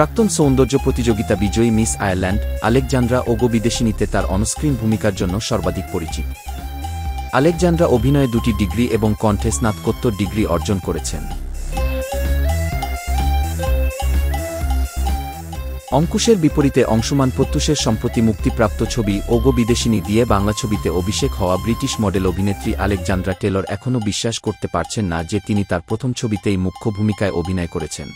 প্রাক্তন সৌন্দর্য প্রতিযোগিতা বিজয়ী মিস আয়ারল্যান্ড আলেকজান্দ্রা ওগোবিদেশিনিতে তার অনস্ক্রিন ভূমিকার জন্য সর্বাধিক পরিচিত। আলেকজান্দ্রা অভিনয়ে 2টি ডিগ্রি এবং কণ্ঠে স্নাতকোত্তর ডিগ্রি অর্জন করেছেন। অঙ্কুশের বিপরীতে অংশুমান প্রত্যুষের সম্প্রতি মুক্তিপ্রাপ্ত ছবি ওগোবিদেশিনি দিয়ে বাংলা ছবিতে অভিষেক হওয়া ব্রিটিশ মডেল অভিনেত্রী আলেকজান্দ্রা টেলর এখনও বিশ্বাস করতে পারছেন না যে তিনি তার প্রথম ছবিতেই মুখ্য ভূমিকায় অভিনয় করেছেন।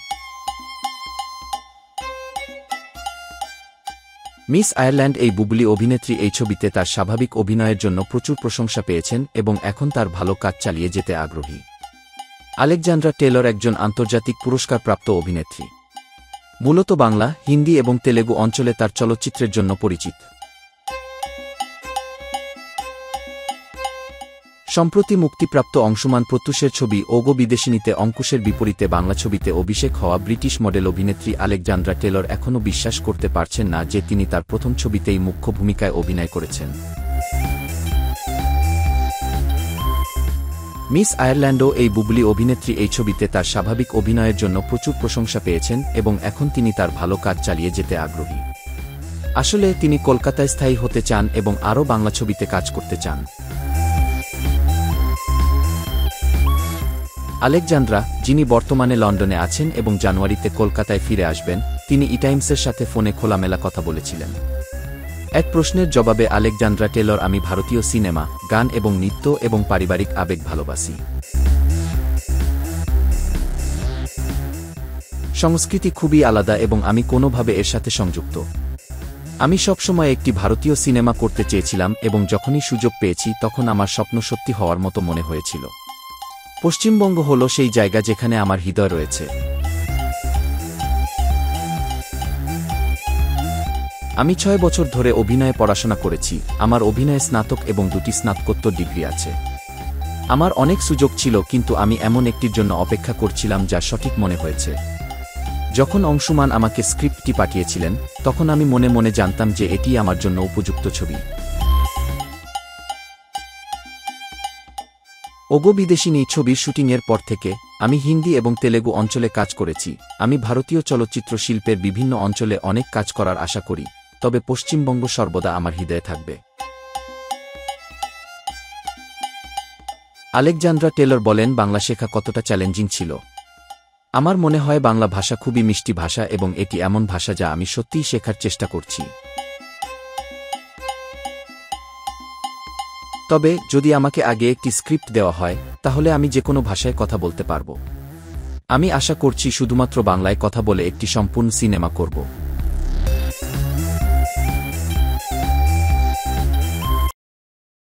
মিস আয়ারল্যান্ড এই বুবলি অভিনেত্রী এই ছবিতে তার স্বাভাবিক অভিনয়ের জন্য প্রচুর প্রশংসা পেয়েছেন এবং এখন তার ভালো কাজ চালিয়ে যেতে আগ্রহী। আলেকজান্দ্রা টেলর একজন আন্তর্জাতিক পুরস্কারপ্রাপ্ত অভিনেত্রী। মূলত বাংলা, হিন্দি এবং তেলেগু অঞ্চলে তার চলচ্চিত্রের জন্য পরিচিত। সম্প্রতি মুক্তিপ্রাপ্ত অংশুমান প্রত্যুষের ছবি ওগোবিদেশিনিতে অঙ্কুশের বিপরীতে বাংলা ছবিতে অভিষেক হওয়া ব্রিটিশ মডেল অভিনেত্রী আলেকজান্দ্রা টেলর এখনও বিশ্বাস করতে পারছেন না যে তিনি তার প্রথম ছবিতেই মুখ্য ভূমিকায় অভিনয় করেছেন। মিস আয়ারল্যান্ডও এই বুবলি অভিনেত্রী এই ছবিতে তার স্বাভাবিক অভিনয়ের জন্য প্রচুর প্রশংসা পেয়েছেন এবং এখন তিনি তার ভালো কাজ চালিয়ে যেতে আগ্রহী। আসলে তিনি কলকাতায় স্থায়ী হতে চান এবং আরও বাংলা ছবিতে কাজ করতে চান। আলেকজান্দ্রা, যিনি বর্তমানে লন্ডনে আছেন এবং জানুয়ারিতে কলকাতায় ফিরে আসবেন, তিনি ইটাইমসের সাথে ফোনে খোলামেলা কথা বলেছিলেন। এক প্রশ্নের জবাবে আলেকজান্দ্রা টেলর, আমি ভারতীয় সিনেমা, গান এবং নৃত্য এবং পারিবারিক আবেগ ভালোবাসি। সংস্কৃতি খুবই আলাদা এবং আমি কোনোভাবে এর সাথে সংযুক্ত। আমি সবসময় একটি ভারতীয় সিনেমা করতে চেয়েছিলাম এবং যখনই সুযোগ পেয়েছি তখন আমার স্বপ্ন সত্যি হওয়ার মতো মনে হয়েছিল। পশ্চিমবঙ্গ হল সেই জায়গা যেখানে আমার হৃদয় রয়েছে। আমি 6 বছর ধরে অভিনয়ে পড়াশোনা করেছি। আমার অভিনয়ে স্নাতক এবং 2টি স্নাতকোত্তর ডিগ্রি আছে। আমার অনেক সুযোগ ছিল, কিন্তু আমি এমন একটির জন্য অপেক্ষা করছিলাম যা সঠিক মনে হয়েছে। যখন অংশুমান আমাকে স্ক্রিপ্টটি পাঠিয়েছিলেন, তখন আমি মনে মনে জানতাম যে এটি আমার জন্য উপযুক্ত ছবি। ওগোবিদেশিনি ছবির শুটিংয়ের পর থেকে আমি হিন্দি এবং তেলেগু অঞ্চলে কাজ করেছি। আমি ভারতীয় চলচ্চিত্র শিল্পের বিভিন্ন অঞ্চলে অনেক কাজ করার আশা করি, তবে পশ্চিমবঙ্গ সর্বদা আমার হৃদয়ে থাকবে। আলেকজান্দ্রা টেলর বলেন, বাংলা শেখা কতটা চ্যালেঞ্জিং ছিল। আমার মনে হয় বাংলা ভাষা খুবই মিষ্টি ভাষা এবং এটি এমন ভাষা যা আমি সত্যিই শেখার চেষ্টা করছি। তবে যদি আমাকে আগে একটি স্ক্রিপ্ট দেওয়া হয়, তাহলে আমি যে কোনো ভাষায় কথা বলতে পারব। আমি আশা করছি শুধুমাত্র বাংলায় কথা বলে একটি সম্পূর্ণ সিনেমা করব।